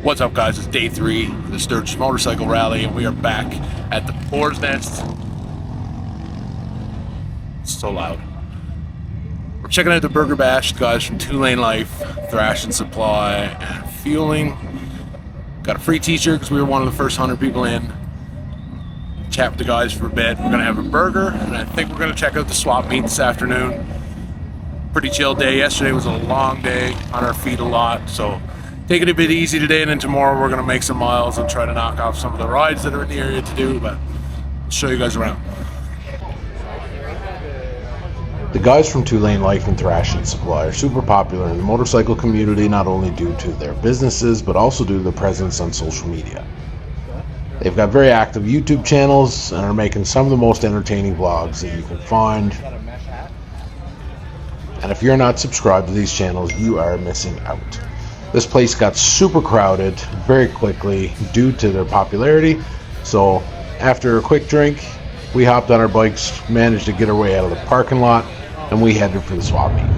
What's up, guys? It's day 3 of the Sturgis Motorcycle Rally, and we are back at the Boar's Nest. It's so loud. We're checking out the Burger Bash, guys from 2 Lane Life, Thrash and Supply, and Fueling. Got a free t-shirt because we were one of the first 100 people in. Chat with the guys for a bit. We're going to have a burger, and I think we're going to check out the swap meet this afternoon. Pretty chill day. Yesterday was a long day, on our feet a lot, so take it a bit easy today, and then tomorrow we're going to make some miles and try to knock off some of the rides that are in the area to do, but I'll show you guys around. The guys from 2 Lane Life and Thrash and Supply are super popular in the motorcycle community, not only due to their businesses, but also due to their presence on social media. They've got very active YouTube channels and are making some of the most entertaining vlogs that you can find. And if you're not subscribed to these channels, you are missing out. This place got super crowded very quickly due to their popularity, so after a quick drink, we hopped on our bikes, managed to get our way out of the parking lot, and we headed for the swap meet.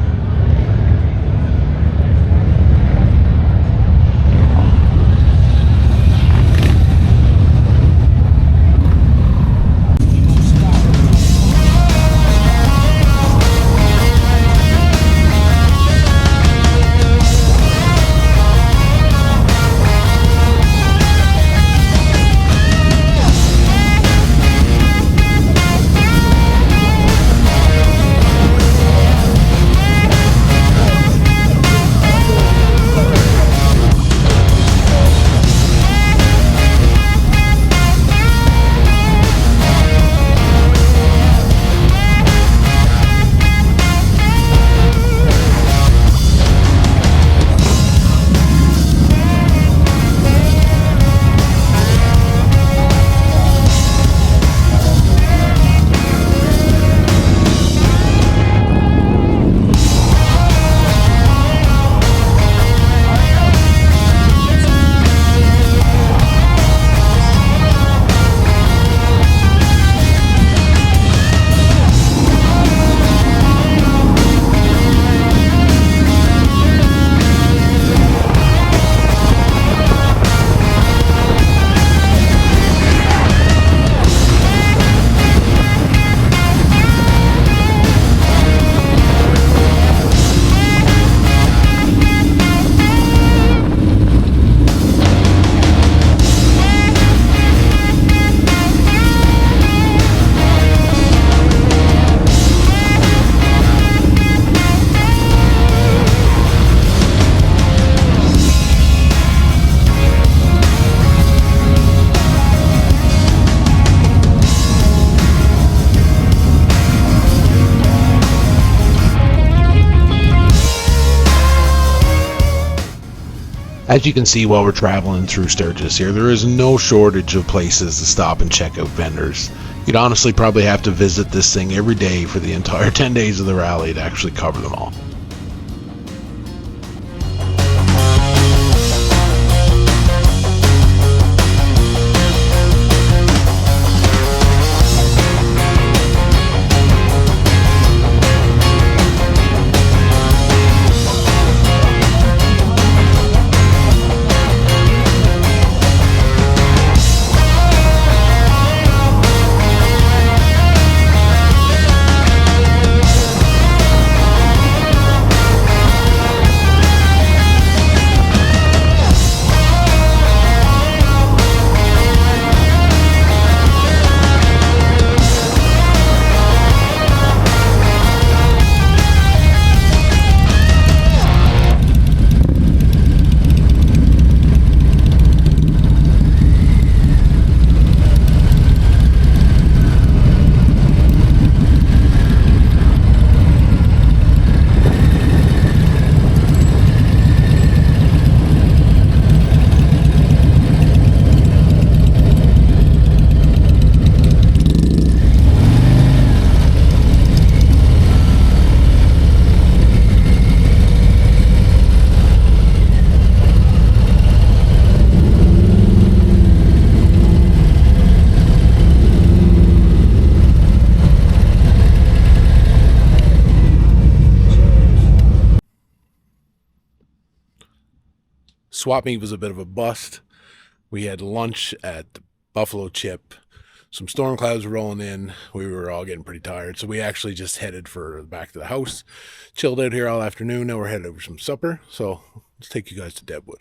As you can see while we're traveling through Sturgis here, there is no shortage of places to stop and check out vendors. You'd honestly probably have to visit this thing every day for the entire 10 days of the rally to actually cover them all. Swap meet was a bit of a bust. We had lunch at the Buffalo Chip. Some storm clouds were rolling in. We were all getting pretty tired, so we actually just headed back to the house. Chilled out here all afternoon. Now we're headed over some supper. So let's take you guys to Deadwood.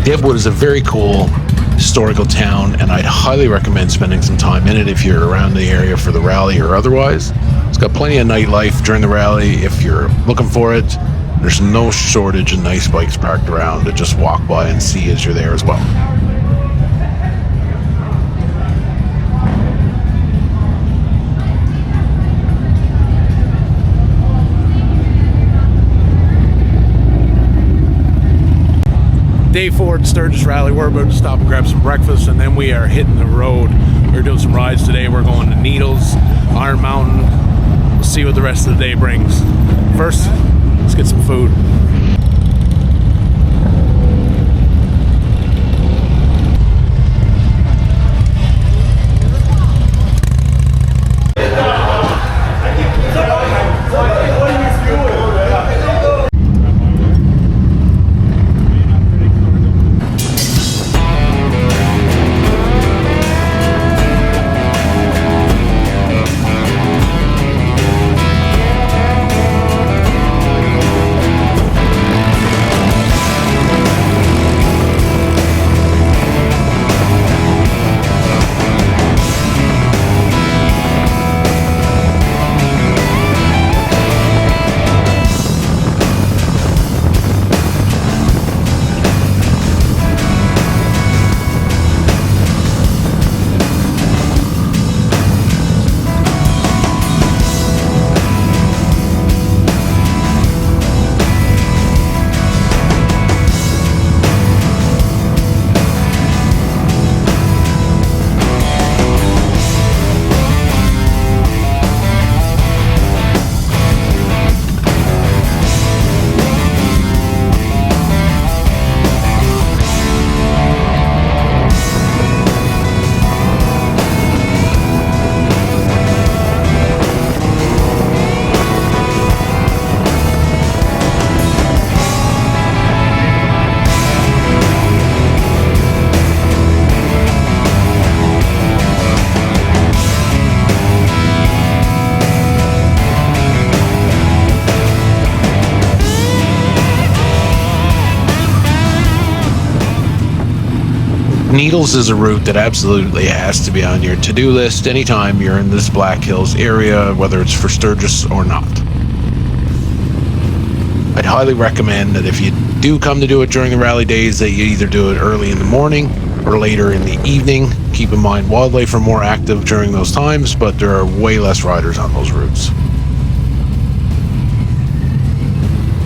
Deadwood is a very cool historical town, and I'd highly recommend spending some time in it if you're around the area for the rally or otherwise. It's got plenty of nightlife during the rally if you're looking for it. There's no shortage of nice bikes parked around to just walk by and see as you're there as well. Day 4 at Sturgis Rally. We're about to stop and grab some breakfast, and then we are hitting the road. We're doing some rides today. We're going to Needles, Iron Mountain. We'll see what the rest of the day brings. First, let's get some food. Needles is a route that absolutely has to be on your to-do list anytime you're in this Black Hills area, whether it's for Sturgis or not. I'd highly recommend that if you do come to do it during the rally days, that you either do it early in the morning or later in the evening. Keep in mind wildlife are more active during those times, but there are way less riders on those routes.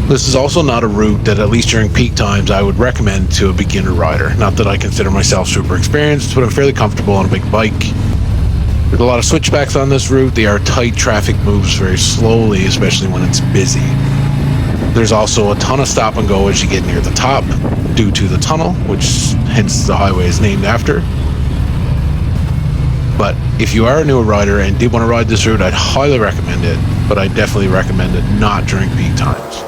This is also not a route that, at least during peak times, I would recommend to a beginner rider. Not that I consider myself super experienced, but I'm fairly comfortable on a big bike. There's a lot of switchbacks on this route. They are tight, traffic moves very slowly, especially when it's busy. There's also a ton of stop and go as you get near the top due to the tunnel, which hence the highway is named after. But if you are a newer rider and did want to ride this route, I'd highly recommend it, but I definitely recommend it not during peak times.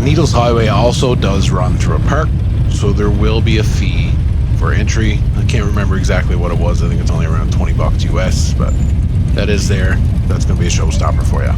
Needles Highway also does run through a park, so there will be a fee for entry. I can't remember exactly what it was. I think it's only around $20 US, but that is there. That's going to be a showstopper for you.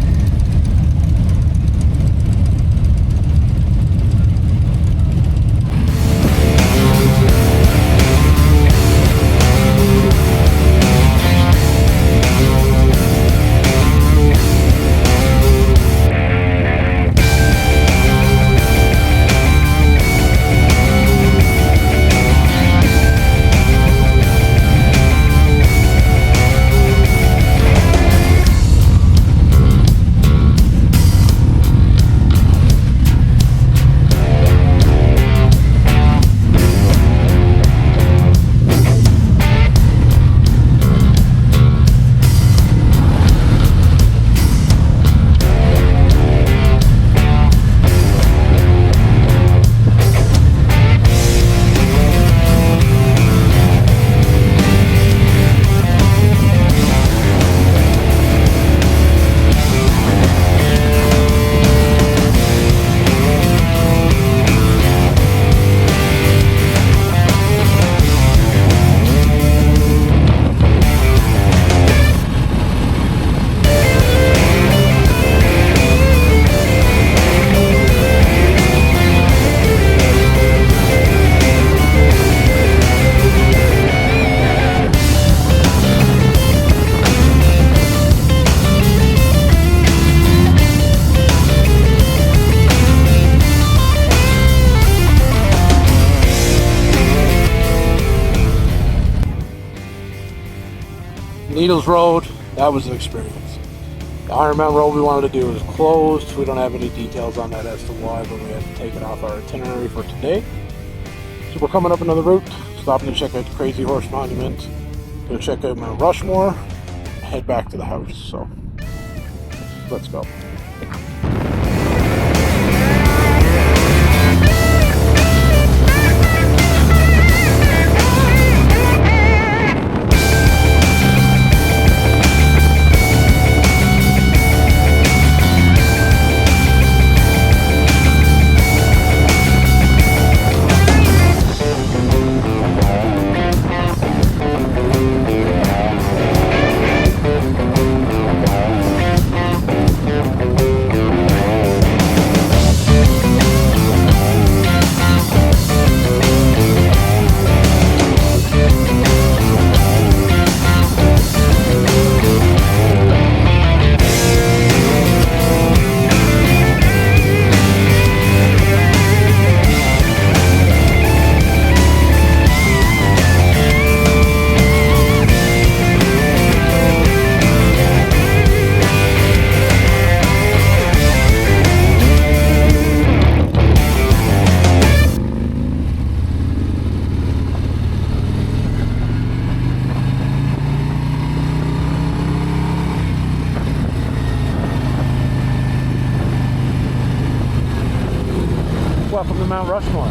Needles Road, that was an experience. The Iron Mountain Road we wanted to do is closed. We don't have any details on that as to why, but we had to take it off our itinerary for today. So we're coming up another route, stopping to check out the Crazy Horse Monument, go check out Mount Rushmore, head back to the house. So let's go. Welcome to Mount Rushmore.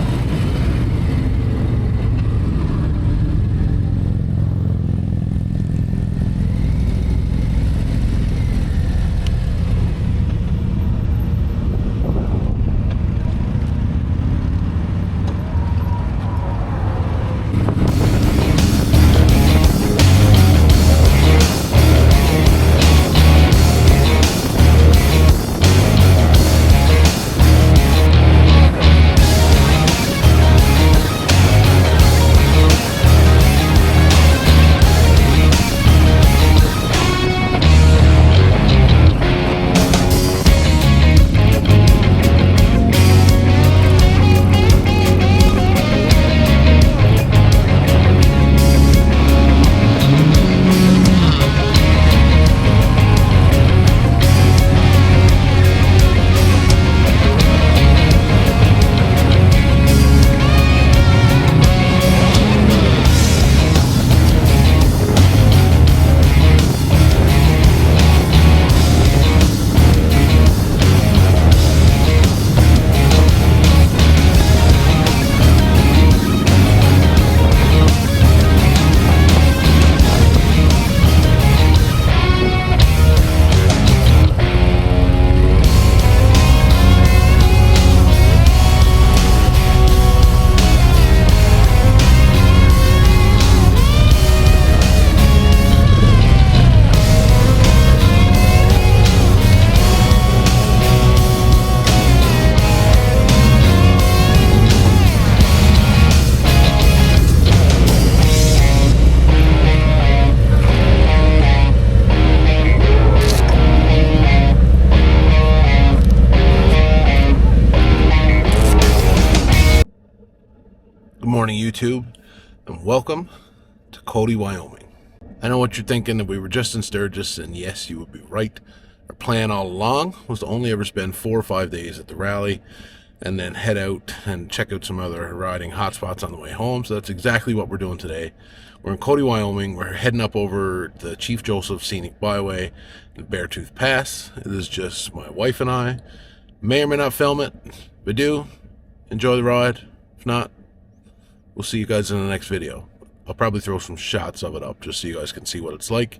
Good morning, YouTube, and welcome to Cody, Wyoming. I know what you're thinking, that we were just in Sturgis, and yes, you would be right. Our plan all along was to only ever spend 4 or 5 days at the rally and then head out and check out some other riding hotspots on the way home. So that's exactly what we're doing today. We're in Cody, Wyoming. We're heading up over the Chief Joseph Scenic Byway and Beartooth Pass. It is just my wife and I. May or may not film it. If we do, enjoy the ride. If not, we'll see you guys in the next video. I'll probably throw some shots of it up just so you guys can see what it's like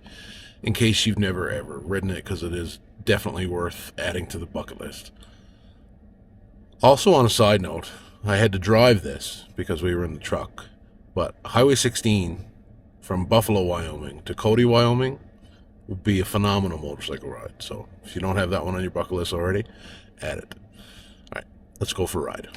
in case you've never ever ridden it, because it is definitely worth adding to the bucket list. Also, on a side note, I had to drive this because we were in the truck, but Highway 16 from Buffalo, Wyoming to Cody, Wyoming will be a phenomenal motorcycle ride. So if you don't have that one on your bucket list already, add it. All right, let's go for a ride.